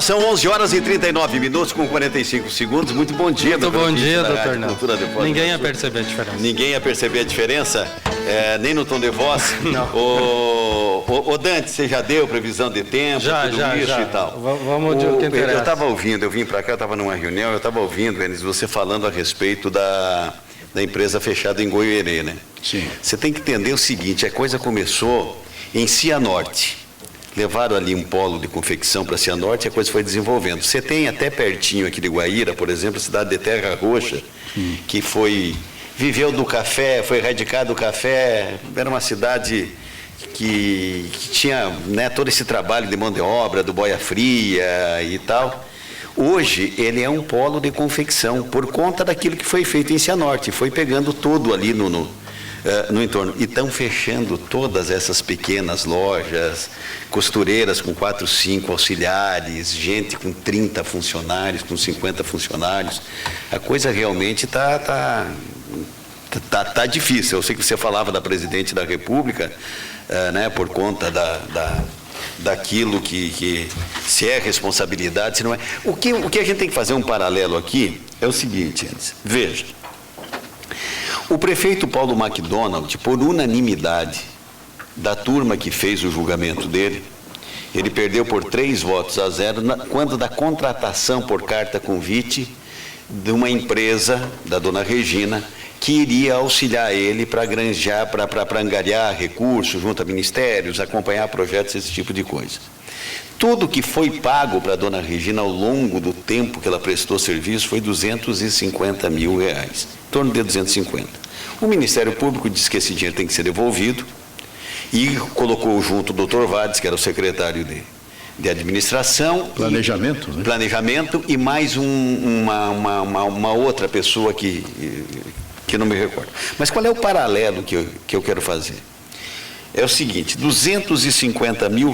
São 11 horas e 39 minutos com 45 segundos. Muito bom dia, Muito bom dia, doutor Nelson. Ninguém ia perceber a diferença. Ninguém ia perceber a diferença, nem no tom de voz. Não. Ô Dante, você já deu previsão de tempo, já e tal? Vamos de o que interessa. Eu estava ouvindo, eu vim para cá, eu estava numa reunião, eu estava ouvindo, Enes, você falando a respeito da empresa fechada em Goiôerê, né? Sim. Você tem que entender o seguinte, a coisa começou em Cianorte. Levaram ali um polo de confecção para Cianorte e a coisa foi desenvolvendo. Você tem até pertinho aqui de Guaíra, por exemplo, a cidade de Terra Roxa, que viveu do café, foi radicado do café, era uma cidade que tinha, né, todo esse trabalho de mão de obra, do boia fria e tal. Hoje ele é um polo de confecção, por conta daquilo que foi feito em Cianorte, foi pegando tudo ali no entorno. E estão fechando todas essas pequenas lojas, costureiras com 4, 5 auxiliares, gente com 30 funcionários, com 50 funcionários. A coisa realmente tá difícil. Eu sei que você falava da presidente da República, né, por conta daquilo que se é responsabilidade, se não é. O que a gente tem que fazer um paralelo aqui é o seguinte, veja. O prefeito Paulo McDonald, por unanimidade da turma que fez o julgamento dele, ele perdeu por 3 votos a 0 quando da contratação por carta convite de uma empresa, da dona Regina, que iria auxiliar ele para granjear, para angariar recursos junto a ministérios, acompanhar projetos, esse tipo de coisa. Tudo que foi pago para a dona Regina ao longo do tempo que ela prestou serviço foi R$250 mil, em torno de 250. O Ministério Público disse que esse dinheiro tem que ser devolvido e colocou junto o Dr. Vades, que era o secretário de administração. Planejamento, né? Planejamento e mais uma outra pessoa que não me recordo. Mas qual é o paralelo que eu quero fazer? É o seguinte, R$250 mil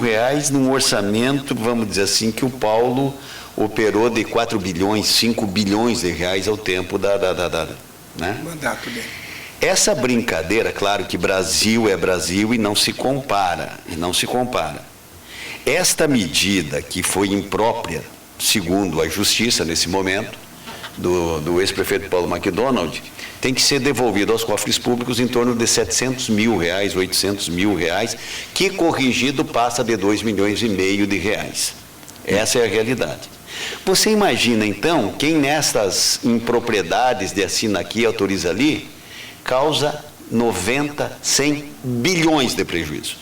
num orçamento, vamos dizer assim, que o Paulo operou de 4 bilhões, 5 bilhões de reais ao tempo né? Mandato dele. Essa brincadeira, claro que Brasil é Brasil e não se compara, Esta medida que foi imprópria, segundo a Justiça nesse momento, do ex-prefeito Paulo McDonald, tem que ser devolvido aos cofres públicos em torno de R$700 mil, R$800 mil, que corrigido passa de R$2,5 milhões de reais. Essa é a realidade. Você imagina, então, quem nessas impropriedades de assina aqui, autoriza ali, causa 90, 100 bilhões de prejuízo.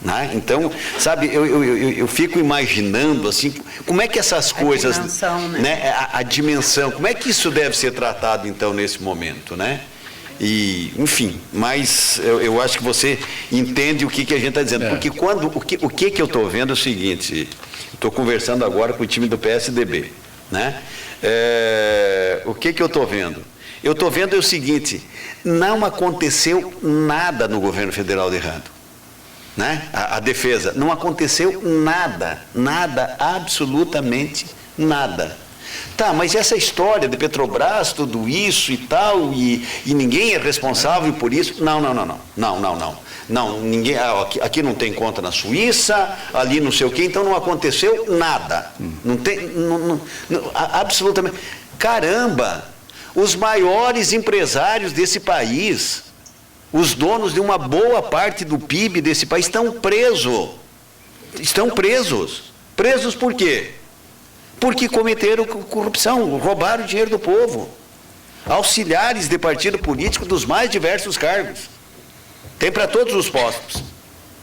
Né? Então, sabe, eu fico imaginando assim, como é que essas coisas, a dimensão, como é que isso deve ser tratado então nesse momento, né? E, enfim, mas eu acho que você entende o que a gente está dizendo, porque o que eu estou vendo é o seguinte, estou conversando agora com o time do PSDB, né? O que eu estou vendo? Eu estou vendo o seguinte, não aconteceu nada no governo federal de errado. Né? A defesa, não aconteceu nada, absolutamente nada. Tá, mas essa história de Petrobras, tudo isso e tal, e ninguém é responsável por isso? Não, ninguém, aqui não tem conta na Suíça, ali não sei o quê, então não aconteceu nada. Não tem, absolutamente. Caramba, os maiores empresários desse país, os donos de uma boa parte do PIB desse país estão presos. Presos por quê? Porque cometeram corrupção, roubaram o dinheiro do povo. Auxiliares de partido político dos mais diversos cargos. Tem para todos os postos.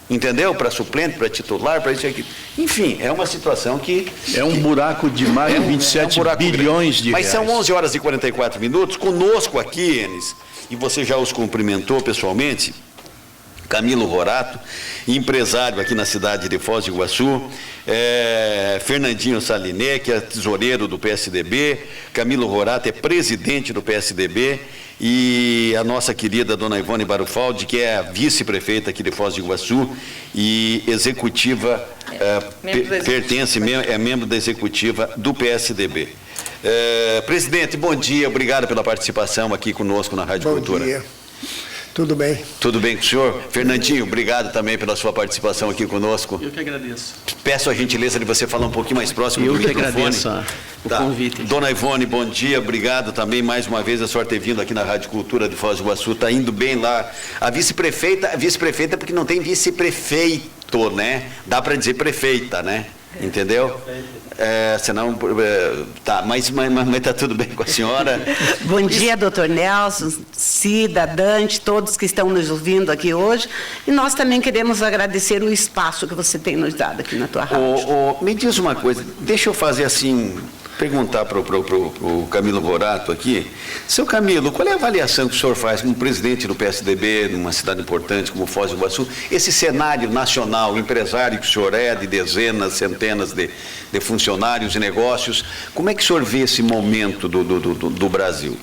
Entendeu? Para suplente, para titular, para isso e aquilo. Enfim, é uma situação que... É um buraco de mais de 27 bilhões de reais. Mas são 11 horas e 44 minutos. Conosco aqui, Enes, e você já os cumprimentou pessoalmente, Camilo Rorato, empresário aqui na cidade de Foz do Iguaçu, Fernandinho Saliné, que é tesoureiro do PSDB, Camilo Rorato é presidente do PSDB, e a nossa querida dona Ivone Barufaldi, que é a vice-prefeita aqui de Foz do Iguaçu e executiva, é membro da executiva do PSDB. Presidente, bom dia, obrigado pela participação aqui conosco na Rádio Cultura. Bom dia. Tudo bem. Tudo bem com o senhor? Fernandinho, obrigado também pela sua participação aqui conosco. Eu que agradeço. Peço a gentileza de você falar um pouquinho mais próximo do microfone. Eu que agradeço o convite. Dona Ivone, bom dia, obrigado também mais uma vez a senhora ter vindo aqui na Rádio Cultura de Foz do Iguaçu, está indo bem lá. A vice-prefeita porque não tem vice-prefeito, né? Dá para dizer prefeita, né? Entendeu? Senão, tá, mas tá tudo bem com a senhora. Bom dia, doutor Nelson, Cida, Dante, todos que estão nos ouvindo aqui hoje. E nós também queremos agradecer o espaço que você tem nos dado aqui na tua rádio. Me diz uma coisa, deixa eu fazer assim, perguntar para o Camilo Borato aqui. Seu Camilo, qual é a avaliação que o senhor faz como presidente do PSDB, numa cidade importante como Foz do Iguaçu, esse cenário nacional, empresário que o senhor é, de dezenas, centenas de funcionários e negócios, como é que o senhor vê esse momento do Brasil?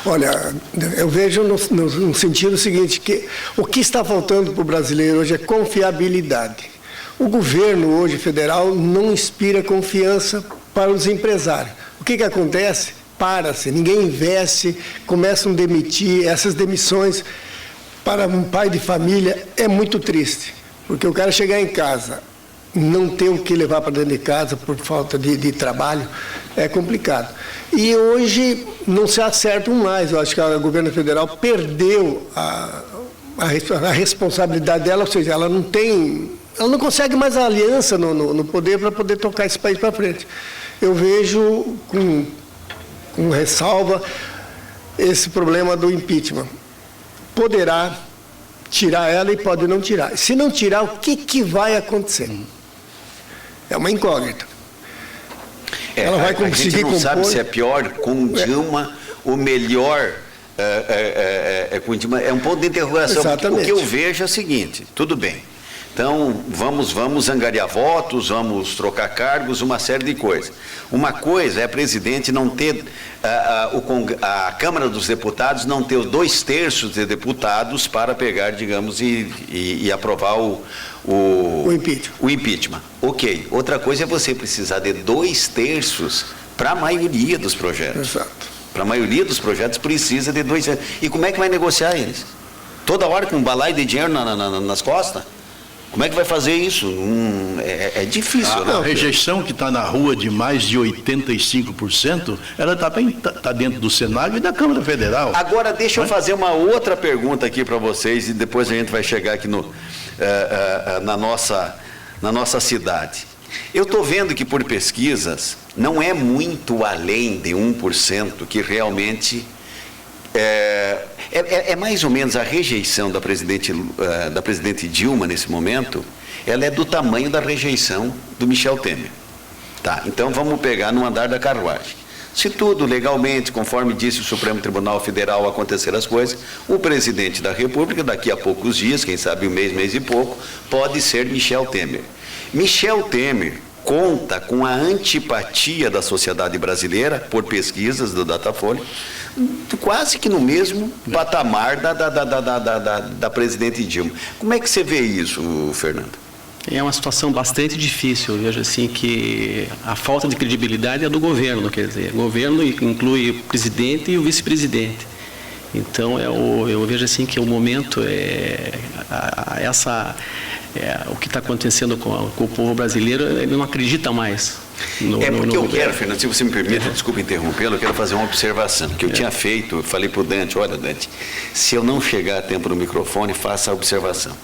Olha, eu vejo no sentido seguinte, que o que está faltando para o brasileiro hoje é confiabilidade. O governo hoje federal não inspira confiança para os empresários. O que acontece? Para-se, ninguém investe, começam a demitir. Essas demissões para um pai de família é muito triste, porque o cara chegar em casa, não ter o que levar para dentro de casa por falta de trabalho, é complicado. E hoje não se acertam mais. Eu acho que o governo federal perdeu a responsabilidade dela, ou seja, ela não consegue mais a aliança no poder para poder tocar esse país para frente. Eu vejo com ressalva esse problema do impeachment. Poderá tirar ela e pode não tirar. Se não tirar, o que vai acontecer? É uma incógnita. Ela vai conseguir a gente não sabe se é pior com Dilma ou melhor com Dilma. É um ponto de interrogação. Exatamente. O que eu vejo é o seguinte, tudo bem. Então, vamos angariar votos, vamos trocar cargos, uma série de coisas. Uma coisa é a presidente não ter, a Câmara dos Deputados não ter os 2/3 de deputados para pegar, digamos, e aprovar o impeachment. Ok. Outra coisa é você precisar de 2/3 para a maioria dos projetos. Exato. Para a maioria dos projetos precisa de 2/3. E como é que vai negociar eles? Toda hora com um balaio de dinheiro nas costas? Como é que vai fazer isso? É difícil, né? A rejeição que está na rua de mais de 85%, ela está dentro do Senado e da Câmara Federal. Agora, deixa eu fazer uma outra pergunta aqui para vocês e depois a gente vai chegar aqui na nossa cidade. Eu estou vendo que por pesquisas não é muito além de 1% que realmente... É mais ou menos a rejeição da presidente Dilma nesse momento, ela é do tamanho da rejeição do Michel Temer. Tá, então vamos pegar no andar da carruagem. Se tudo legalmente, conforme disse o Supremo Tribunal Federal, acontecer as coisas, o presidente da República, daqui a poucos dias, quem sabe um mês e pouco, pode ser Michel Temer. Michel Temer conta com a antipatia da sociedade brasileira, por pesquisas do Datafolha, quase que no mesmo patamar da presidente Dilma. Como é que você vê isso, Fernando? É uma situação bastante difícil. Eu vejo assim que a falta de credibilidade é do governo, quer dizer, o governo inclui o presidente e o vice-presidente. Então, eu vejo assim que o momento o que está acontecendo com o povo brasileiro, ele não acredita mais porque eu quero, Fernando, se você me permite, desculpa interrompê-lo, eu quero fazer uma observação que eu tinha feito. Eu falei para o Dante, olha, Dante, se eu não chegar a tempo no microfone, faça a observação.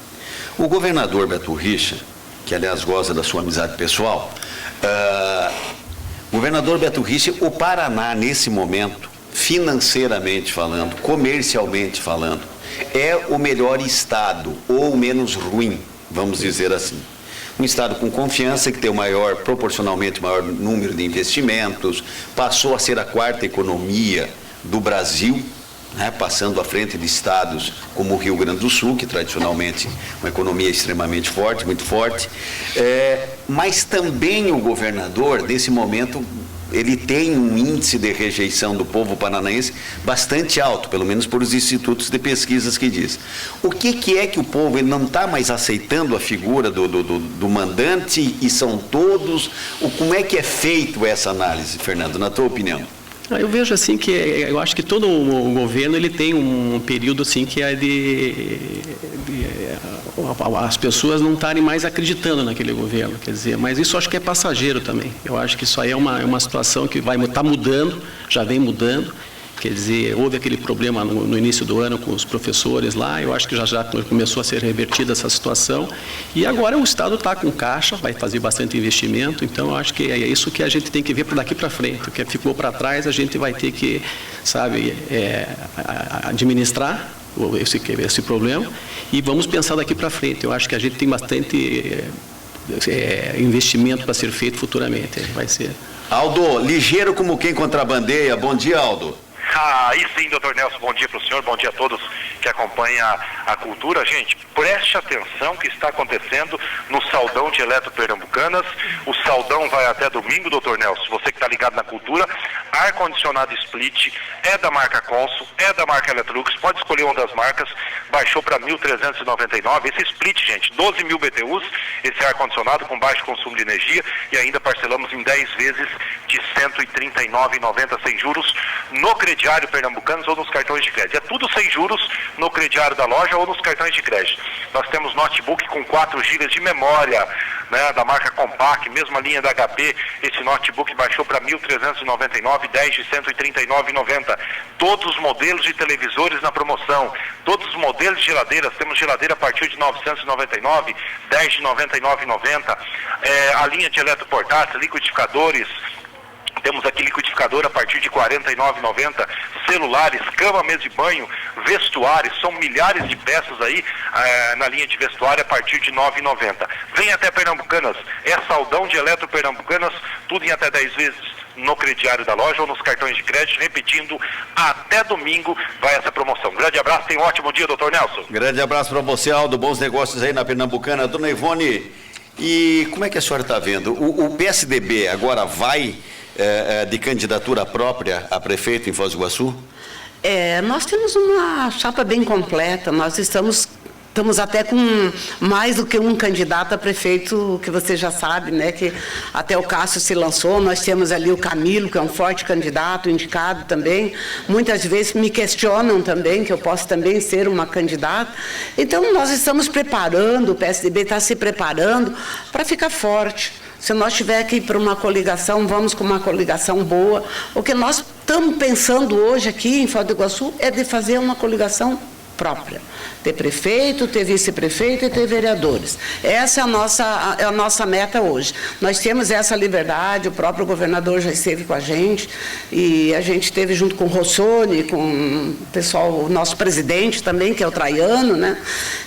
O governador Beto Richa, que aliás goza da sua amizade pessoal, governador Beto Richa, o Paraná nesse momento, financeiramente falando, comercialmente falando, é o melhor estado, ou o menos ruim, vamos dizer assim. Um estado com confiança, que tem proporcionalmente maior número de investimentos, passou a ser a 4ª economia do Brasil, né, passando à frente de estados como o Rio Grande do Sul, que tradicionalmente é uma economia extremamente forte, muito forte, mas também o governador, nesse momento, ele tem um índice de rejeição do povo paranaense bastante alto, pelo menos por os institutos de pesquisas que diz. O que é que o povo ele não está mais aceitando a figura do mandante e são todos? Como é que é feito essa análise, Fernando, na tua opinião? Eu vejo assim que eu acho que todo o governo ele tem um período assim que é as pessoas não estarem mais acreditando naquele governo, quer dizer, mas isso eu acho que é passageiro também. Eu acho que isso aí é uma situação que vai estar mudando, já vem mudando. Quer dizer, houve aquele problema no início do ano com os professores lá, eu acho que já começou a ser revertida essa situação, e agora o Estado está com caixa, vai fazer bastante investimento, então eu acho que é isso que a gente tem que ver daqui para frente. O que ficou para trás a gente vai ter que, sabe, administrar esse problema, e vamos pensar daqui para frente. Eu acho que a gente tem bastante investimento para ser feito futuramente. Vai ser. Aldo, ligeiro como quem contrabandeia. Bom dia, Aldo. Aí sim, doutor Nelson, bom dia para o senhor, bom dia a todos que acompanham a cultura. Gente, preste atenção que está acontecendo no Saldão de Eletropernambucanas. O Saldão vai até domingo, doutor Nelson. Você que está ligado na cultura, ar-condicionado split, é da marca Consul, é da marca Electrolux, pode escolher uma das marcas, baixou para 1.399. Esse split, gente, 12.000 BTUs, esse ar-condicionado com baixo consumo de energia, e ainda parcelamos em 10 vezes de R$ 139,90 sem juros no crediário Pernambucanos ou nos cartões de crédito. É tudo sem juros no crediário da loja ou nos cartões de crédito. Nós temos notebook com 4 GB de memória, né, da marca Compaq, mesma linha da HP. Esse notebook baixou para 1.399, 10 de 139,90. Todos os modelos de televisores na promoção, todos os modelos de geladeiras, temos geladeira a partir de 999, 10 de 99,90. A linha de eletroportáteis, liquidificadores, temos aqui liquidificador a partir de R$ 49,90, celulares, cama, mesa de banho, vestuário, são milhares de peças aí na linha de vestuário a partir de R$ 9,90. Vem até Pernambucanas, é Saldão de Eletropernambucanas, tudo em até 10 vezes no crediário da loja ou nos cartões de crédito, repetindo, até domingo vai essa promoção. Grande abraço, tenha um ótimo dia, doutor Nelson. Grande abraço para você, Aldo, bons negócios aí na Pernambucana. Dona Ivone, e como é que a senhora está vendo? O PSDB agora vai de candidatura própria a prefeito em Foz do Iguaçu? Nós temos uma chapa bem completa, nós estamos até com mais do que um candidato a prefeito, que você já sabe, né, que até o Cássio se lançou. Nós temos ali o Camilo, que é um forte candidato, indicado também. Muitas vezes me questionam também, que eu posso também ser uma candidata. Então, nós estamos preparando, o PSDB está se preparando para ficar forte. Se nós tiver que ir para uma coligação, vamos com uma coligação boa. O que nós estamos pensando hoje aqui em Foz do Iguaçu é de fazer uma coligação própria. Ter prefeito, ter vice-prefeito e ter vereadores. Essa é a nossa meta hoje. Nós temos essa liberdade, o próprio governador já esteve com a gente, e a gente esteve junto com o Rossoni, com o pessoal, o nosso presidente também, que é o Traiano, né?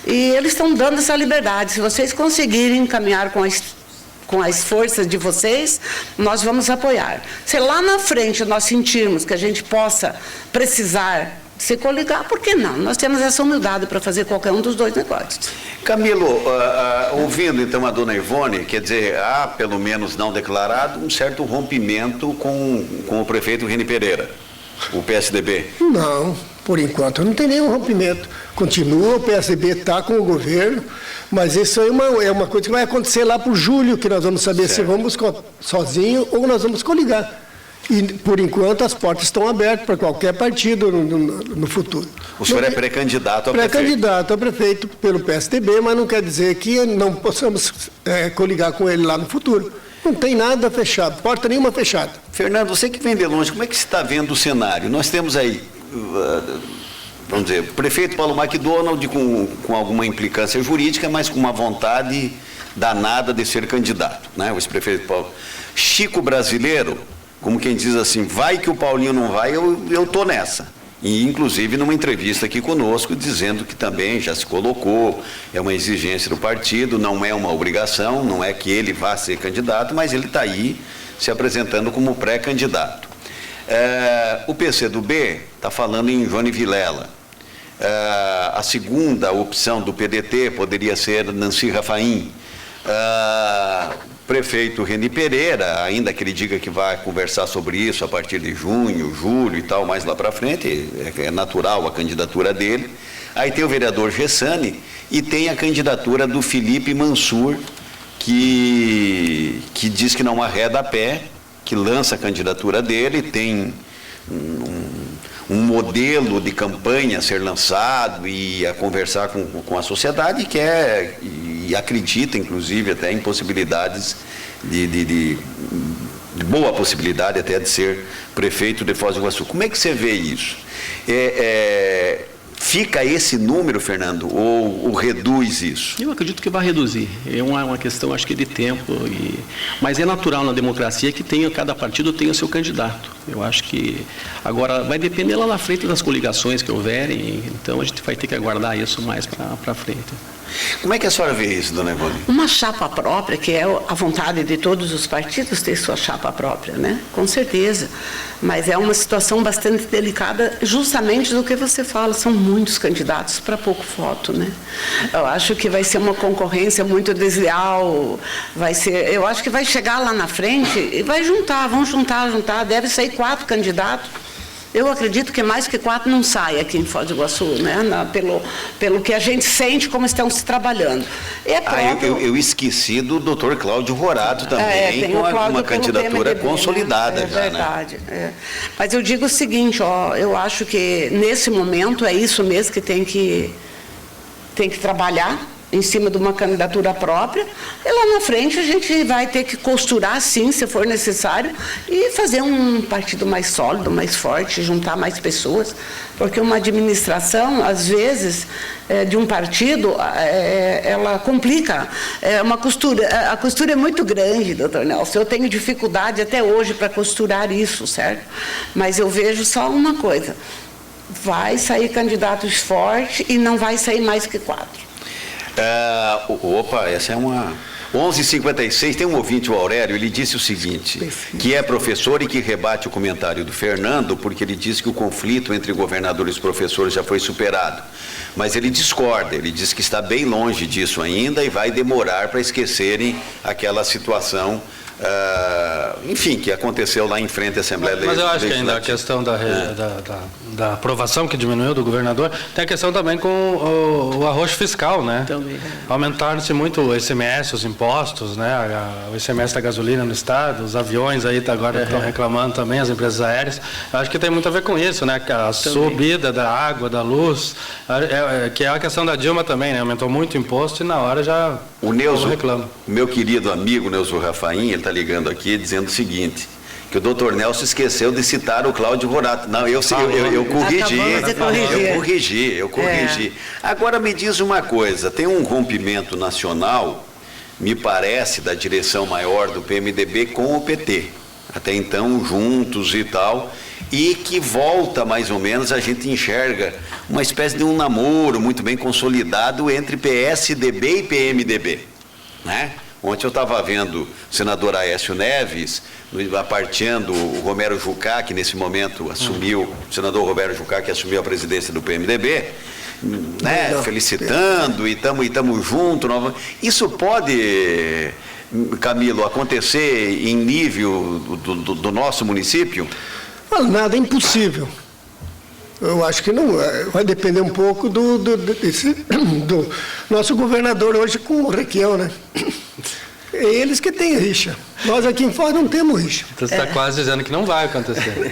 E eles estão dando essa liberdade. Se vocês conseguirem caminhar com as forças de vocês, nós vamos apoiar. Se lá na frente nós sentirmos que a gente possa precisar se coligar, por que não? Nós temos essa humildade para fazer qualquer um dos dois negócios. Camilo, ouvindo então a dona Ivone, quer dizer, há, pelo menos não declarado, um certo rompimento com o prefeito Reni Pereira, o PSDB. Não, por enquanto não tem nenhum rompimento. Continua, o PSDB está com o governo, mas isso aí é uma coisa que vai acontecer lá para o julho, que nós vamos saber se vamos sozinhos ou nós vamos coligar. E, por enquanto, as portas estão abertas para qualquer partido no futuro. O senhor é pré-candidato a prefeito? Pré-candidato a prefeito pelo PSDB, mas não quer dizer que não possamos coligar com ele lá no futuro. Não tem nada fechado, porta nenhuma fechada. Fernando, você que vem de longe, como é que você está vendo o cenário? Nós temos aí, vamos dizer, o prefeito Paulo McDonald com alguma implicância jurídica, mas com uma vontade danada de ser candidato, né? O ex-prefeito Paulo. Chico Brasileiro, como quem diz assim, vai que o Paulinho não vai, eu tô nessa. E, inclusive, numa entrevista aqui conosco, dizendo que também já se colocou, é uma exigência do partido, não é uma obrigação, não é que ele vá ser candidato, mas ele está aí se apresentando como pré-candidato. O PCdoB está falando em Johnny Vilela. A segunda opção do PDT poderia ser Nancy Rafaim. Prefeito Reni Pereira, ainda que ele diga que vai conversar sobre isso a partir de junho, julho e tal, mais lá para frente, é natural a candidatura dele. Aí tem o vereador Gessani e tem a candidatura do Felipe Mansur, que diz que não arreda a pé, que lança a candidatura dele, tem um modelo de campanha a ser lançado e a conversar com a sociedade que e acredita, inclusive, até em possibilidades de boa possibilidade até de ser prefeito de Foz do Iguaçu. Como é que você vê isso? Fica esse número, Fernando, ou reduz isso? Eu acredito que vai reduzir. É uma questão, acho que, de tempo. Mas é natural na democracia que cada partido tenha o seu candidato. Eu acho que agora vai depender lá na frente das coligações que houverem. Então a gente vai ter que aguardar isso mais para frente. Como é que a senhora vê isso, dona Ivone? Uma chapa própria, que é a vontade de todos os partidos ter sua chapa própria, né? Com certeza. Mas é uma situação bastante delicada, justamente do que você fala, são muitos candidatos para pouco voto, né? Eu acho que vai ser uma concorrência muito desleal, eu acho que vai chegar lá na frente e vão juntar, deve sair 4 candidatos. Eu acredito que mais que 4 não sai aqui em Foz do Iguaçu, né? Pelo que a gente sente como estão se trabalhando. Eu esqueci do Dr. Cláudio Rorato também, com uma candidatura consolidada. É verdade. Né? Mas eu digo o seguinte, eu acho que nesse momento é isso mesmo que tem que trabalhar em cima de uma candidatura própria, e lá na frente a gente vai ter que costurar, sim, se for necessário, e fazer um partido mais sólido, mais forte, juntar mais pessoas, porque uma administração, às vezes, de um partido, ela complica, a costura é muito grande, doutor Nelson, eu tenho dificuldade até hoje para costurar isso, certo? Mas eu vejo só uma coisa, vai sair candidatos fortes e não vai sair mais que 4. Essa é uma... 11h56, tem um ouvinte, o Aurélio, ele disse o seguinte, que é professor e que rebate o comentário do Fernando, porque ele disse que o conflito entre governadores e professores já foi superado. Mas ele discorda, ele diz que está bem longe disso ainda e vai demorar para esquecerem aquela situação, enfim, que aconteceu lá em frente à Assembleia Legislativa. Mas eu acho que ainda a questão da aprovação que diminuiu do governador, tem a questão também com o arroxo fiscal, né? Também. Aumentaram-se muito o ICMS, os impostos, né? O ICMS da gasolina no estado, os aviões aí agora estão reclamando também, as empresas aéreas. Eu acho que tem muito a ver com isso, né? A subida da água, da luz, que é a questão da Dilma também, né? Aumentou muito o imposto e na hora já reclama. O meu querido amigo Neuso Rafaim, ele está ligando aqui dizendo o seguinte, que o doutor Nelson esqueceu de citar o Cláudio Rorato. Não, eu corrigi. Agora me diz uma coisa, tem um rompimento nacional, me parece, da direção maior do PMDB com o PT. Até então, juntos e tal, e que volta mais ou menos, a gente enxerga uma espécie de um namoro muito bem consolidado entre PSDB e PMDB, né? Ontem eu estava vendo o senador Aécio Neves aparteando o Romero Jucá, que nesse momento assumiu, o senador Romero Jucá, que assumiu a presidência do PMDB, né, felicitando e estamos juntos. Isso pode, Camilo, acontecer em nível do nosso município? Nada, é impossível. Eu acho que não, vai depender um pouco do nosso governador hoje com o Requião, né? É eles que têm rixa. Nós aqui em Foz não temos rixa. Então você está quase dizendo que não vai acontecer.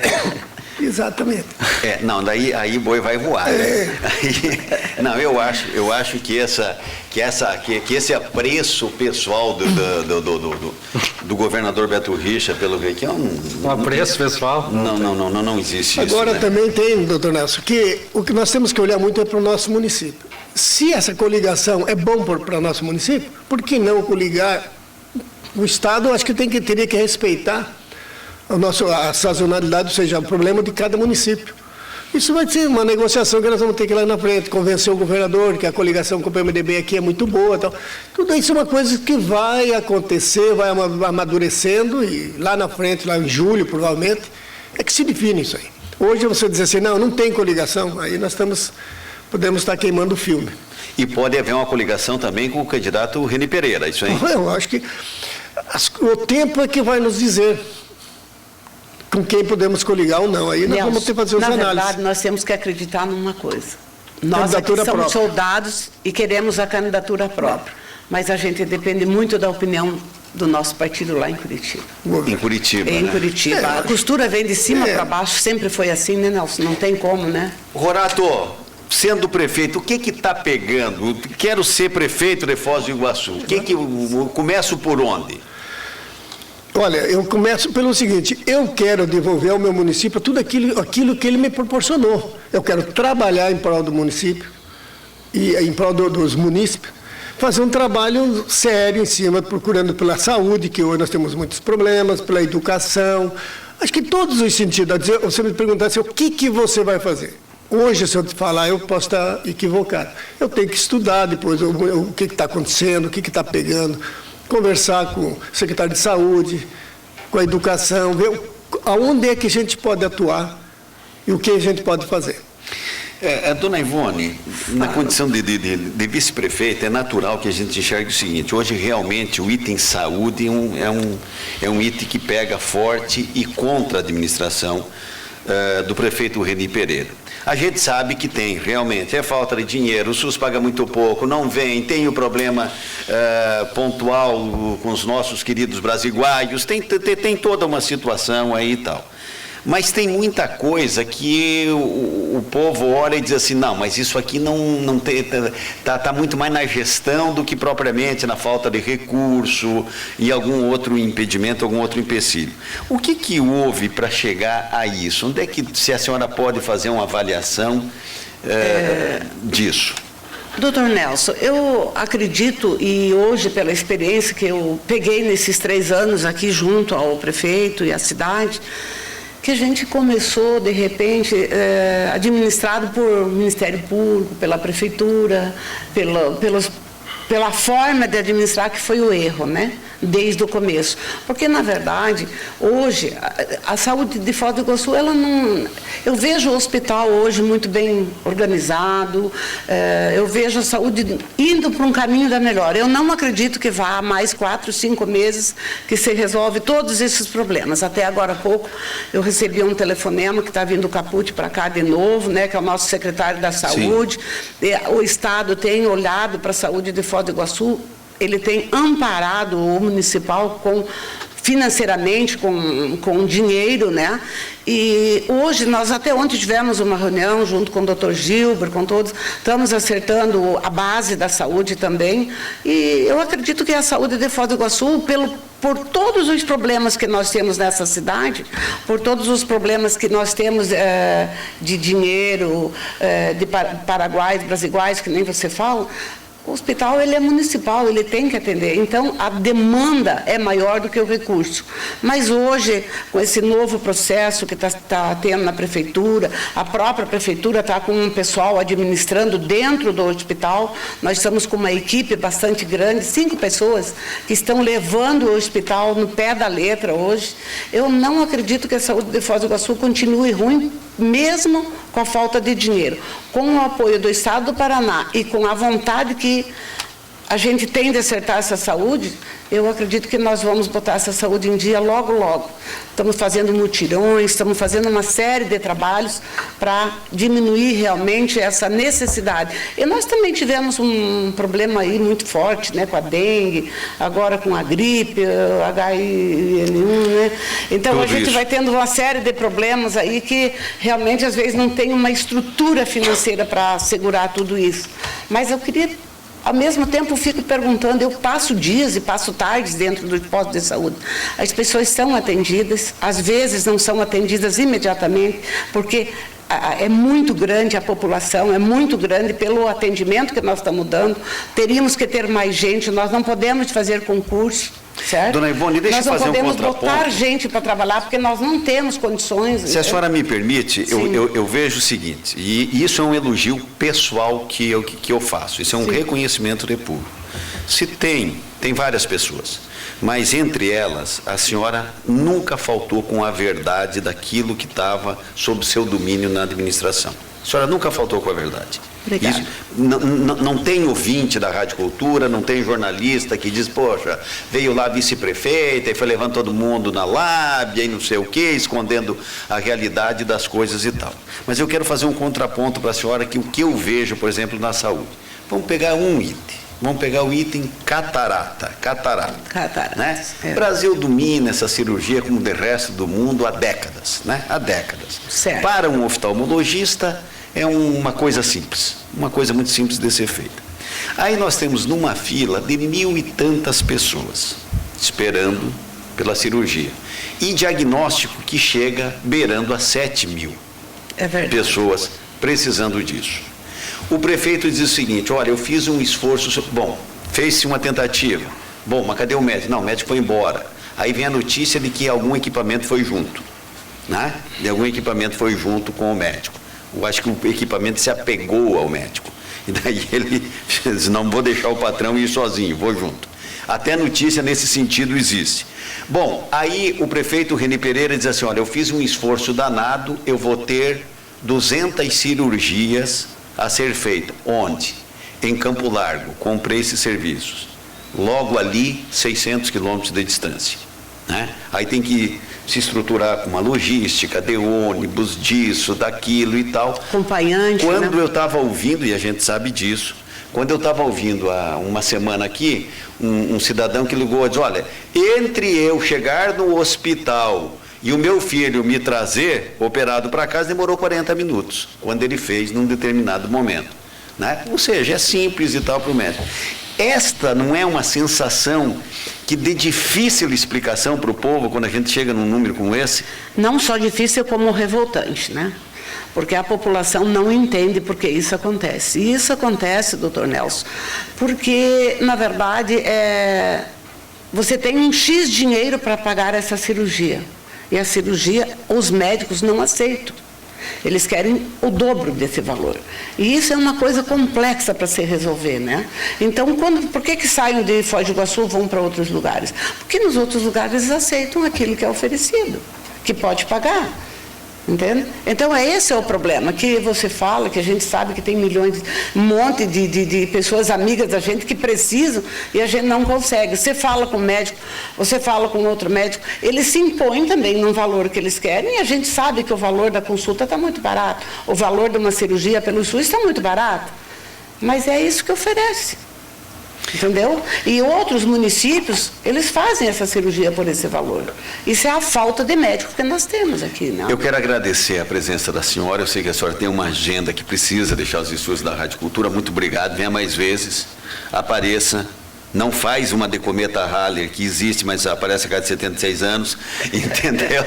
Exatamente. Não, daí aí boi vai voar. Né? Não, eu acho que esse apreço pessoal do governador Beto Richa pelo Requião... Um apreço pessoal? Não existe isso. Agora né? também tem, doutor Nelson, que o que nós temos que olhar muito é para o nosso município. Se essa coligação é bom para o nosso município, por que não coligar? O Estado, acho que teria que respeitar a sazonalidade, ou seja, o problema de cada município. Isso vai ser uma negociação que nós vamos ter que ir lá na frente, convencer o governador que a coligação com o PMDB aqui é muito boa. Tal. Tudo isso é uma coisa que vai acontecer, vai amadurecendo e lá na frente, lá em julho, provavelmente, é que se define isso aí. Hoje você diz assim, não tem coligação, aí nós podemos estar queimando o filme. E pode haver uma coligação também com o candidato Reni Pereira, isso aí? Eu acho que o tempo é que vai nos dizer com quem podemos coligar ou não. Aí nós vamos ter que fazer as análises. Na verdade, nós temos que acreditar numa coisa. Nós aqui somos soldados e queremos a candidatura própria. Mas a gente depende muito da opinião do nosso partido lá em Curitiba. Em Curitiba, Em né? Curitiba. A costura vem de cima para baixo, sempre foi assim, né, Nelson? Não tem como, né? Rorato, sendo prefeito, o que está pegando? Quero ser prefeito de Foz do Iguaçu. Começo por onde? Olha, eu começo pelo seguinte, eu quero devolver ao meu município tudo aquilo que ele me proporcionou. Eu quero trabalhar em prol do município, e em prol dos munícipes, fazer um trabalho sério em cima, procurando pela saúde, que hoje nós temos muitos problemas, pela educação, acho que todos os sentidos. Você me perguntasse o que você vai fazer. Hoje, se eu te falar, eu posso estar equivocado. Eu tenho que estudar depois o que está acontecendo, o que está pegando, conversar com o secretário de saúde, com a educação, ver aonde é que a gente pode atuar e o que a gente pode fazer. Dona Ivone, na condição de vice-prefeita, é natural que a gente enxergue o seguinte: hoje realmente o item saúde é um item que pega forte e contra a administração do prefeito Reni Pereira. A gente sabe que tem, realmente, é falta de dinheiro, o SUS paga muito pouco, não vem, tem o problema pontual com os nossos queridos brasiguaios, tem toda uma situação aí e tal. Mas tem muita coisa que o povo olha e diz assim, não, mas isso aqui não tem, tá muito mais na gestão do que propriamente na falta de recurso e algum outro impedimento, algum outro empecilho. O que houve para chegar a isso? Onde é que, se a senhora pode fazer uma avaliação disso? Doutor Nelson, eu acredito, e hoje pela experiência que eu peguei nesses 3 anos aqui junto ao prefeito e à cidade, que a gente começou, de repente, administrado por Ministério Público, pela Prefeitura, pela forma de administrar, que foi o erro, né? Desde o começo. Porque, na verdade, hoje, a saúde de Foz do Iguaçu, ela não... Eu vejo o hospital hoje muito bem organizado, eu vejo a saúde indo para um caminho da melhora. Eu não acredito que vá mais 4, 5 meses que se resolve todos esses problemas. Até agora há pouco, eu recebi um telefonema que está vindo o Capucci para cá de novo, né, que é o nosso secretário da Saúde. O Estado tem olhado para a saúde de Foz do Iguaçu, ele tem amparado o municipal financeiramente, com dinheiro, né? E hoje, nós até ontem tivemos uma reunião junto com o Dr. Gilber, com todos, estamos acertando a base da saúde também, e eu acredito que a saúde de Foz do Iguaçu, por todos os problemas que nós temos nessa cidade, por todos os problemas que nós temos de dinheiro, de paraguaios, brasiguaios, que nem você fala, o hospital ele é municipal, ele tem que atender. Então, a demanda é maior do que o recurso. Mas hoje, com esse novo processo que está tendo na Prefeitura, a própria Prefeitura está com um pessoal administrando dentro do hospital. Nós estamos com uma equipe bastante grande, 5 pessoas que estão levando o hospital no pé da letra hoje. Eu não acredito que a saúde de Foz do Iguaçu continue ruim, mesmo com a falta de dinheiro. Com o apoio do Estado do Paraná e com a vontade que a gente tem de acertar essa saúde, eu acredito que nós vamos botar essa saúde em dia logo, logo. Estamos fazendo mutirões, estamos fazendo uma série de trabalhos para diminuir realmente essa necessidade. E nós também tivemos um problema aí muito forte, né, com a dengue, agora com a gripe, H1N1, né? Então, tudo a gente vai tendo uma série de problemas aí que realmente, às vezes, não tem uma estrutura financeira para segurar tudo isso. Mas eu queria... Ao mesmo tempo, eu fico perguntando, eu passo dias e passo tardes dentro do posto de saúde. As pessoas são atendidas, às vezes não são atendidas imediatamente, porque é muito grande a população, é muito grande pelo atendimento que nós estamos dando. Teríamos que ter mais gente, nós não podemos fazer concurso, certo? Dona Ivone, deixa eu fazer um contraponto. Nós não podemos botar gente para trabalhar, porque nós não temos condições. Se a senhora me permite, eu vejo o seguinte, e isso é um elogio pessoal que eu faço, isso é um reconhecimento de público. Se tem várias pessoas, mas entre elas, a senhora nunca faltou com a verdade daquilo que estava sob seu domínio na administração. A senhora nunca faltou com a verdade. Obrigada. Isso, não tem ouvinte da Rádio Cultura, não tem jornalista que diz, poxa, veio lá vice-prefeita e foi levando todo mundo na lábia e não sei o quê, escondendo a realidade das coisas e tal. Mas eu quero fazer um contraponto para a senhora, que o que eu vejo, por exemplo, na saúde. Vamos pegar um item. Vamos pegar o item catarata. Né? É. O Brasil domina essa cirurgia como o resto do mundo há décadas, né? Há décadas. Certo. Para um oftalmologista é uma coisa simples, uma coisa muito simples de ser feita. Aí nós temos numa fila de 1.000 e tantas pessoas esperando pela cirurgia. E diagnóstico que chega beirando a 7.000 pessoas precisando disso. O prefeito diz o seguinte: olha, eu fiz um esforço, bom, fez-se uma tentativa, bom, mas cadê o médico? Não, o médico foi embora. Aí vem a notícia de que algum equipamento foi junto, né? De algum equipamento foi junto com o médico. Eu acho que o equipamento se apegou ao médico. E daí ele diz: não vou deixar o patrão ir sozinho, vou junto. Até notícia nesse sentido existe. Bom, aí o prefeito Reni Pereira diz assim: olha, eu fiz um esforço danado, eu vou ter 200 cirurgias a ser feita. Onde? Em Campo Largo. Comprei esses serviços. Logo ali, 600 quilômetros de distância, né? Aí tem que se estruturar com uma logística de ônibus, disso, daquilo e tal. Acompanhante. Quando né? eu estava ouvindo, e a gente sabe disso, quando eu estava ouvindo há uma semana aqui, um cidadão que ligou e disse: olha, entre eu chegar no hospital e o meu filho me trazer operado para casa, demorou 40 minutos, quando ele fez num determinado momento, né? Ou seja, é simples e tal para o médico. Esta não é uma sensação que dê difícil explicação para o povo quando a gente chega num número como esse? Não só difícil como revoltante, né? Porque a população não entende por que isso acontece. E isso acontece, doutor Nelson, porque, na verdade, você tem um X dinheiro para pagar essa cirurgia. E a cirurgia, os médicos não aceitam. Eles querem o dobro desse valor. E isso é uma coisa complexa para se resolver, né? Então, por que saem de Foz do Iguaçu e vão para outros lugares? Porque nos outros lugares eles aceitam aquilo que é oferecido, que pode pagar. Entende? Então, esse é o problema, que você fala, que a gente sabe que tem milhões, um monte de pessoas amigas da gente que precisam e a gente não consegue. Você fala com o médico, você fala com outro médico, eles se impõem também num valor que eles querem e a gente sabe que o valor da consulta está muito barato, o valor de uma cirurgia pelo SUS está muito barato, mas é isso que oferece. Entendeu? E outros municípios, eles fazem essa cirurgia por esse valor. Isso é a falta de médico que nós temos aqui, né? Eu quero agradecer a presença da senhora. Eu sei que a senhora tem uma agenda que precisa deixar os estúdios da Rádio Cultura. Muito obrigado. Venha mais vezes. Apareça. Não faz uma decometa Haller, que existe, mas aparece a cada 76 anos, entendeu?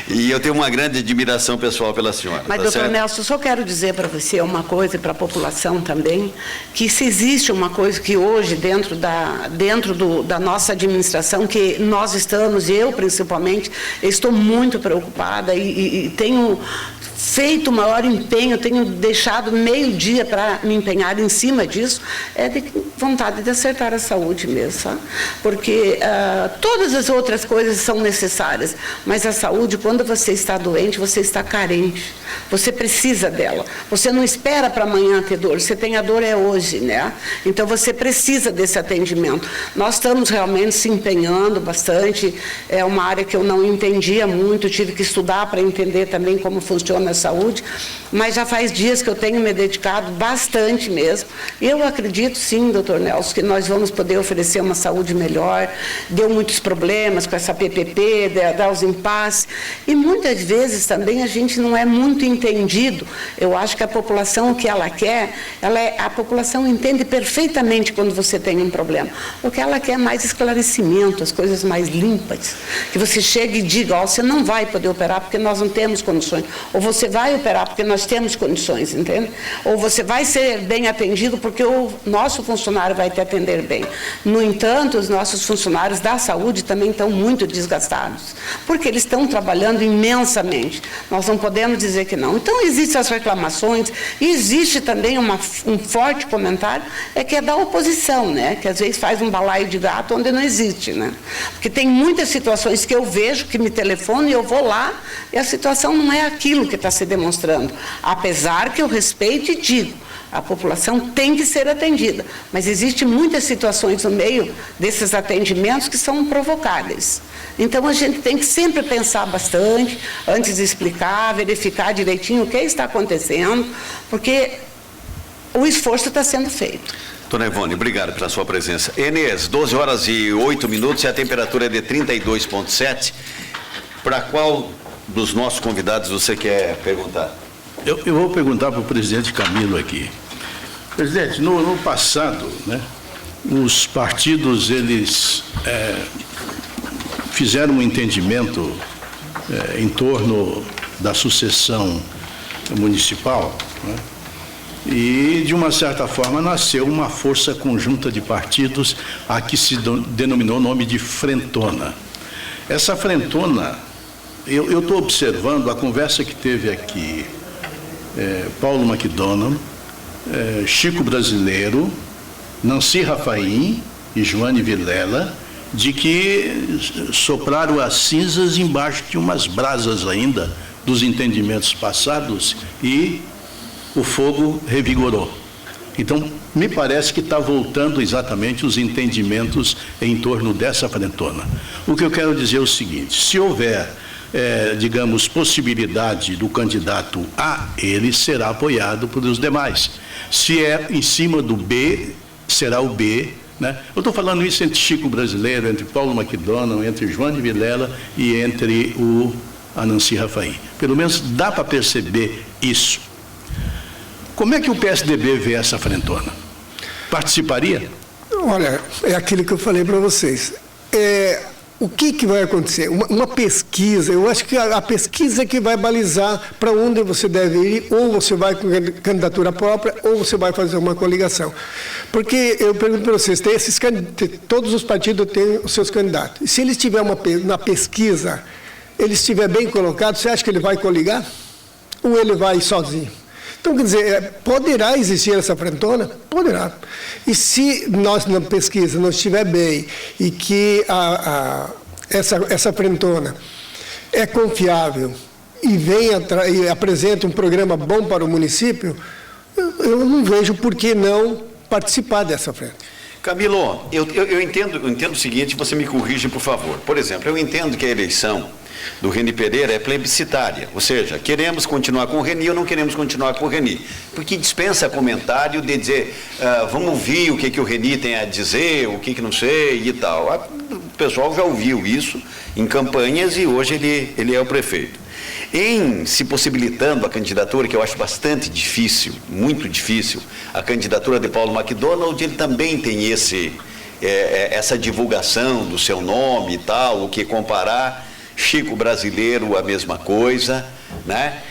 E eu tenho uma grande admiração pessoal pela senhora. Mas, tá doutor certo? Nelson, só quero dizer para você uma coisa e para a população também, que se existe uma coisa que hoje, dentro da nossa administração, que nós estamos, e eu principalmente, estou muito preocupada e tenho feito o maior empenho, tenho deixado meio dia para me empenhar em cima disso, é de vontade de acertar a saúde mesmo, sabe? Porque todas as outras coisas são necessárias, mas a saúde, quando você está doente, você está carente, você precisa dela, você não espera para amanhã ter dor, você tem a dor é hoje, né? Então você precisa desse atendimento. Nós estamos realmente se empenhando bastante, é uma área que eu não entendia muito, tive que estudar para entender também como funciona a saúde, mas já faz dias que eu tenho me dedicado bastante mesmo. Eu acredito sim, doutor Nelson, que nós vamos poder oferecer uma saúde melhor. Deu muitos problemas com essa PPP, dá os impasses, e muitas vezes também a gente não é muito entendido. Eu acho que a população, o que ela quer, a população entende perfeitamente quando você tem um problema. O que ela quer é mais esclarecimento, as coisas mais limpas, que você chegue e diga: ó, você não vai poder operar porque nós não temos condições, ou você vai operar porque nós temos condições, entende? Ou você vai ser bem atendido porque o nosso funcionário vai te atender bem. No entanto, os nossos funcionários da saúde também estão muito desgastados, porque eles estão trabalhando imensamente. Nós não podemos dizer que não. Então, existem as reclamações, e existe também um forte comentário, que é da oposição, né? Que às vezes faz um balaio de gato onde não existe, né? Porque tem muitas situações que eu vejo, que me telefonam e eu vou lá, e a situação não é aquilo que está se demonstrando. Apesar que eu respeito e digo, a população tem que ser atendida, mas existem muitas situações no meio desses atendimentos que são provocáveis. Então, a gente tem que sempre pensar bastante, antes de explicar, verificar direitinho o que está acontecendo, porque o esforço está sendo feito. Dona Ivone, obrigado pela sua presença. Enes, 12 horas e 8 minutos e a temperatura é de 32,7. Para qual dos nossos convidados você quer perguntar? Eu vou perguntar para o presidente Camilo aqui. Presidente, no passado, né, os partidos, eles fizeram um entendimento em torno da sucessão municipal, né? E, de uma certa forma, nasceu uma força conjunta de partidos, a que se denominou o nome de Frentona. Essa Frentona, eu estou observando a conversa que teve aqui Paulo McDonald, Chico Brasileiro, Nancy Rafaim e Joane Vilela, de que sopraram as cinzas embaixo de umas brasas ainda dos entendimentos passados e o fogo revigorou. Então, me parece que está voltando exatamente os entendimentos em torno dessa Frentona. O que eu quero dizer é o seguinte: se houver, digamos, possibilidade do candidato A, ele será apoiado pelos demais. Se é em cima do B, será o B, né? Eu estou falando isso entre Chico Brasileiro, entre Paulo McDonald, entre Joane Vilela e entre a Nancy Rafaim. Pelo menos dá para perceber isso. Como é que o PSDB vê essa Frentona? Participaria? Olha, é aquilo que eu falei para vocês. O que vai acontecer? Uma pesquisa, eu acho que a pesquisa é que vai balizar para onde você deve ir, ou você vai com candidatura própria, ou você vai fazer uma coligação. Porque eu pergunto para vocês, todos os partidos têm os seus candidatos. E se ele estiver na pesquisa, ele estiver bem colocado, você acha que ele vai coligar? Ou ele vai sozinho? Então, quer dizer, poderá existir essa Frentona? Poderá. E se nós, na pesquisa, não estiver bem e que essa Frentona é confiável e apresenta um programa bom para o município, eu não vejo por que não participar dessa frente. Camilo, eu entendo o seguinte, você me corrige, por favor. Por exemplo, eu entendo que a eleição do Reni Pereira é plebiscitária, ou seja, queremos continuar com o Reni ou não queremos continuar com o Reni, porque dispensa comentário de dizer, vamos ouvir o que o Reni tem a dizer, o que não sei e tal. O pessoal já ouviu isso em campanhas e hoje ele é o prefeito. Em se possibilitando a candidatura, que eu acho bastante difícil, muito difícil, a candidatura de Paulo McDonald, ele também tem essa divulgação do seu nome e tal, o que comparar. Chico Brasileiro, a mesma coisa, né?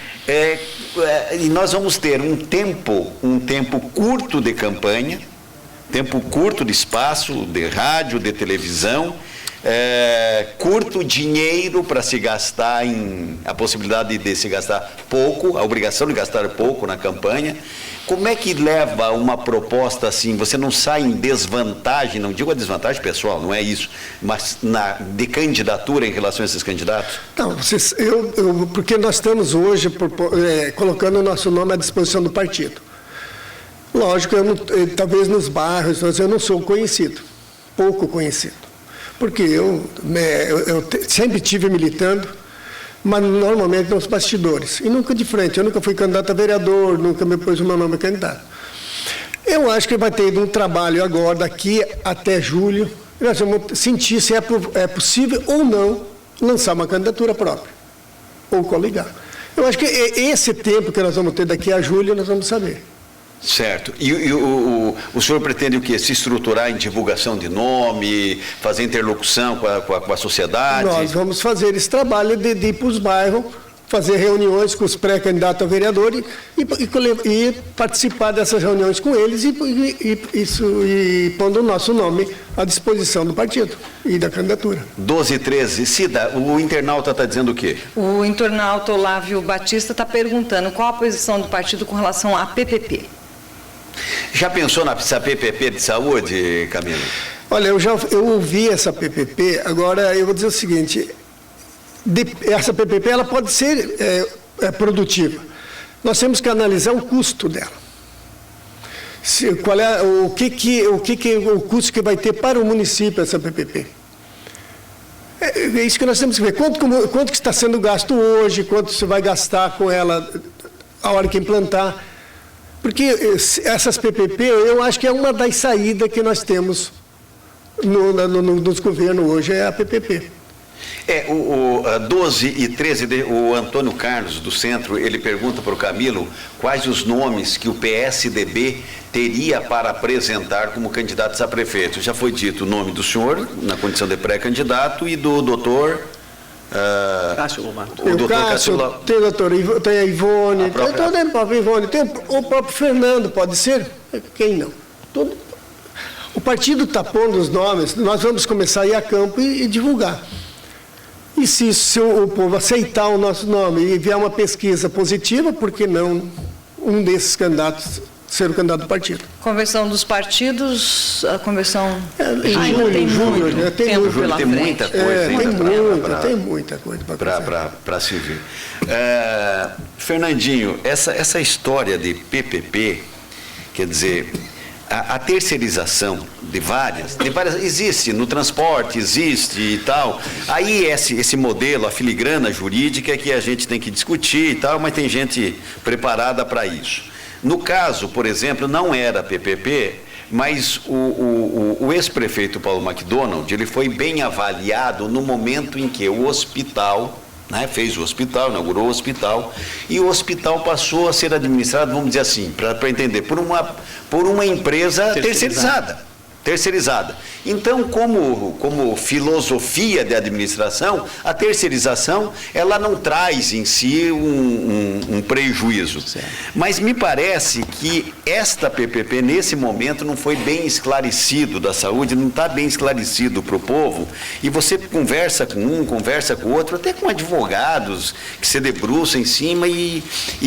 E nós vamos ter um tempo curto de campanha, tempo curto de espaço, de rádio, de televisão, curto dinheiro para se gastar a possibilidade de se gastar pouco, a obrigação de gastar pouco na campanha. Como é que leva uma proposta assim? Você não sai em desvantagem, não digo a desvantagem pessoal, não é isso, mas de candidatura em relação a esses candidatos? Não, porque nós estamos hoje colocando o nosso nome à disposição do partido. Lógico, talvez nos bairros, eu não sou conhecido, pouco conhecido, porque eu sempre estive militando, mas normalmente nos bastidores, e nunca de frente. Eu nunca fui candidato a vereador, nunca me pus o meu nome candidato. Eu acho que vai ter um trabalho agora, daqui até julho, nós vamos sentir se é possível ou não lançar uma candidatura própria, ou coligar. Eu acho que esse tempo que nós vamos ter daqui a julho, nós vamos saber. Certo. E o senhor pretende o quê? Se estruturar em divulgação de nome, fazer interlocução com a sociedade? Nós vamos fazer esse trabalho de ir para os bairros, fazer reuniões com os pré-candidatos a vereador e participar dessas reuniões com eles e pondo o nosso nome à disposição do partido e da candidatura. 12h13. Cida, o internauta está dizendo o quê? O internauta Olávio Batista está perguntando qual a posição do partido com relação à PPP. Já pensou nessa PPP de saúde, Camilo? Olha, eu ouvi essa PPP, agora eu vou dizer o seguinte, essa PPP ela pode ser produtiva. Nós temos que analisar o custo dela. Qual é o custo que vai ter para o município essa PPP? É isso que nós temos que ver. Quanto que está sendo gasto hoje, quanto você vai gastar com ela a hora que implantar. Porque essas PPP, eu acho que é uma das saídas que nós temos nos governos hoje, é a PPP. O 12 e 13, o Antônio Carlos, do Centro, ele pergunta para o Camilo quais os nomes que o PSDB teria para apresentar como candidatos a prefeito. Já foi dito o nome do senhor, na condição de pré-candidato, e do doutor... Cássio Lobato. O doutor Cássio Lobato. Tem a Ivone, tem o próprio Fernando, pode ser? Quem não? O partido está pondo os nomes, nós vamos começar a ir a campo e divulgar. E se o povo aceitar o nosso nome e vier uma pesquisa positiva, por que não um desses candidatos ser o candidato do partido? Convenção dos partidos, a convenção... Ainda tem muito tempo pela frente. Tem muita coisa tem muita coisa para se ver. Fernandinho, essa história de PPP, quer dizer... A terceirização de várias, existe no transporte, existe e tal. Aí esse modelo, a filigrana jurídica que a gente tem que discutir e tal, mas tem gente preparada para isso. No caso, por exemplo, não era PPP, mas o ex-prefeito Paulo McDonald, ele foi bem avaliado no momento em que o hospital... fez o hospital, inaugurou o hospital, e o hospital passou a ser administrado, vamos dizer assim, para entender, por uma empresa terceirizada. Então, como filosofia de administração, a terceirização, ela não traz em si um prejuízo. Certo. Mas me parece que esta PPP, nesse momento, não foi bem esclarecido da saúde, não está bem esclarecido para o povo, e você conversa com um, conversa com o outro, até com advogados que se debruçam em cima e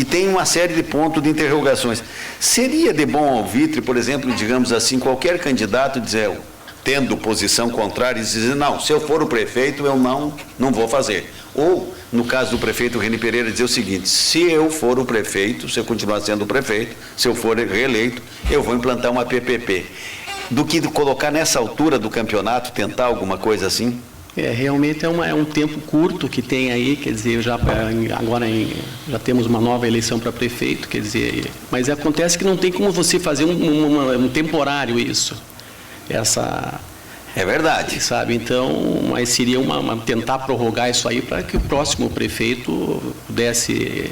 tem uma série de pontos de interrogações. Seria de bom alvitre, por exemplo, digamos assim, qualquer candidato dizer... tendo posição contrária e dizer, não, se eu for o prefeito, eu não vou fazer. Ou, no caso do prefeito Reni Pereira, dizer o seguinte, se eu for o prefeito, se eu continuar sendo o prefeito, se eu for reeleito, eu vou implantar uma PPP. Do que colocar nessa altura do campeonato, tentar alguma coisa assim? Realmente é um tempo curto que tem aí, quer dizer, agora já temos uma nova eleição para prefeito, quer dizer, mas acontece que não tem como você fazer um temporário isso. É verdade. Sabe, então, mas seria tentar prorrogar isso aí para que o próximo prefeito pudesse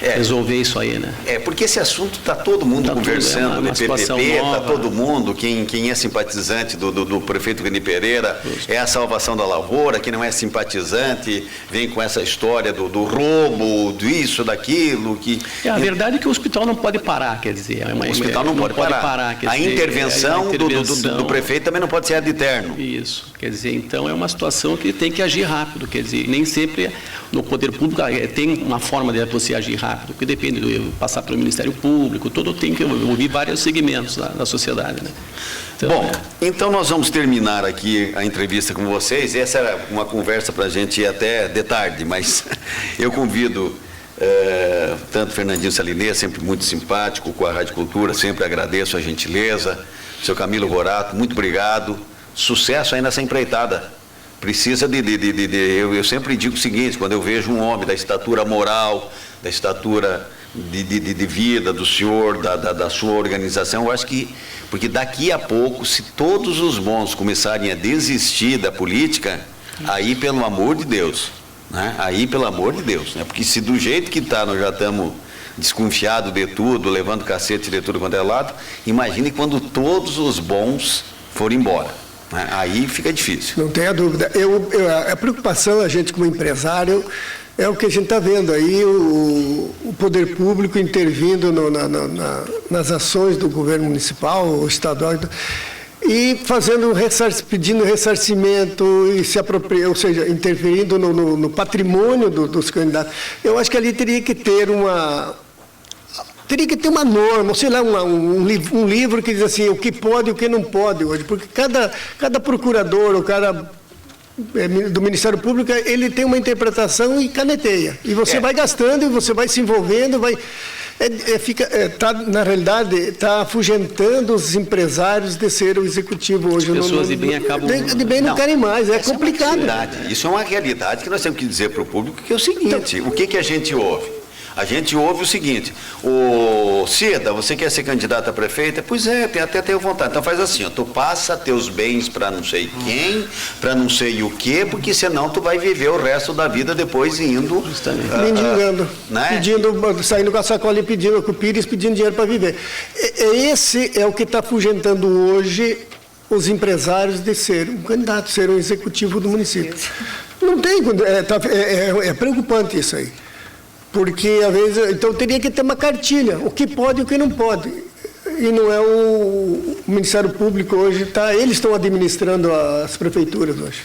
resolver isso aí, né? Porque esse assunto está todo mundo conversando, né? PPP, está todo mundo, quem é simpatizante do prefeito Reni Pereira, é a salvação da lavoura, quem não é simpatizante, vem com essa história do roubo, disso, daquilo. A verdade é que o hospital não pode parar, quer dizer. O hospital não pode parar. Quer dizer, a intervenção do prefeito também não pode ser ad eterno. Isso, quer dizer, então é uma situação que tem que agir rápido, quer dizer, nem sempre no poder público tem uma forma de você agir rápido, porque depende de passar pelo Ministério Público, tem que ouvir vários segmentos da sociedade, né? Então nós vamos terminar aqui a entrevista com vocês. Essa era uma conversa para a gente ir até de tarde, mas eu convido tanto Fernandinho Salinês, sempre muito simpático com a Rádio Cultura, sempre agradeço a gentileza, seu Camilo Gorato, muito obrigado, sucesso aí nessa empreitada. Precisa eu sempre digo o seguinte, quando eu vejo um homem da estatura moral, da estatura de vida do senhor, da sua organização, eu acho que, porque daqui a pouco, se todos os bons começarem a desistir da política, aí pelo amor de Deus, né? Né? Porque se do jeito que está, nós já estamos desconfiados de tudo, levando cacete de tudo quanto é lado, imagine quando todos os bons forem embora. Aí fica difícil. Não tenha dúvida. A preocupação, a gente como empresário, é o que a gente está vendo aí, o poder público intervindo nas ações do governo municipal, ou estadual, e pedindo ressarcimento e se apropriando, ou seja, interferindo no patrimônio dos candidatos. Eu acho que ali teria que ter uma norma, sei lá, um livro que diz assim, o que pode e o que não pode hoje, porque cada procurador, o cara do Ministério Público, ele tem uma interpretação e caneteia. E você vai gastando, e você vai se envolvendo, na realidade, está afugentando os empresários de ser o executivo hoje. As pessoas de bem acabam... De bem não querem mais, é complicado. Isso é uma realidade que nós temos que dizer para o público, que é o seguinte, o que a gente ouve? A gente ouve o seguinte: ô Cida, você quer ser candidata a prefeita? Pois é, até tenho vontade. Então faz assim, ó, tu passa teus bens para não sei quem, para não sei o quê, porque senão tu vai viver o resto da vida depois indo... mendigando, né? Saindo com a sacola e pedindo, com o Pires pedindo dinheiro para viver. Esse é o que está afugentando hoje os empresários de ser um candidato, ser um executivo do município. Não tem, é preocupante isso aí. Porque, às vezes, então teria que ter uma cartilha, o que pode e o que não pode. E não é o Ministério Público hoje, eles estão administrando as prefeituras hoje.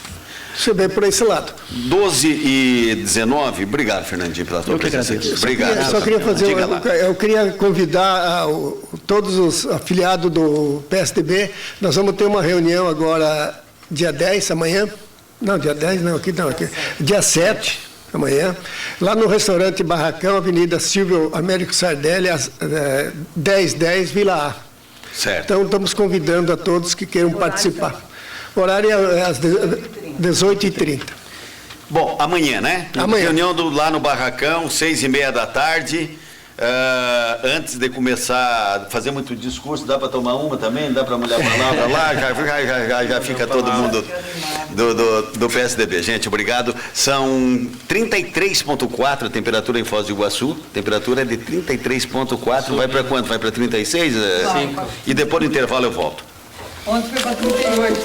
Você vê por esse lado. 12h19, obrigado, Fernandinho, pela tua presença aqui. Obrigado. Eu só queria fazer, eu queria convidar todos os afiliados do PSDB, nós vamos ter uma reunião agora, dia 10, amanhã, não, dia 10 não, aqui, dia 7, amanhã, lá no restaurante Barracão, Avenida Silvio Américo Sardelli, 1010, Vila A. Certo. Então, estamos convidando a todos que queiram participar. O horário é às 18h30. Bom, amanhã, né? Amanhã. Reunião lá no Barracão, 6h30 da tarde. Antes de começar a fazer muito discurso, dá para tomar uma também? Dá para molhar a palavra lá? Já fica todo mundo do PSDB. Gente, obrigado. São 33,4 a temperatura em Foz do Iguaçu. Temperatura é de 33,4. Vai para quanto? Vai para 36? 5. E depois do intervalo eu volto. Ontem foi para 38.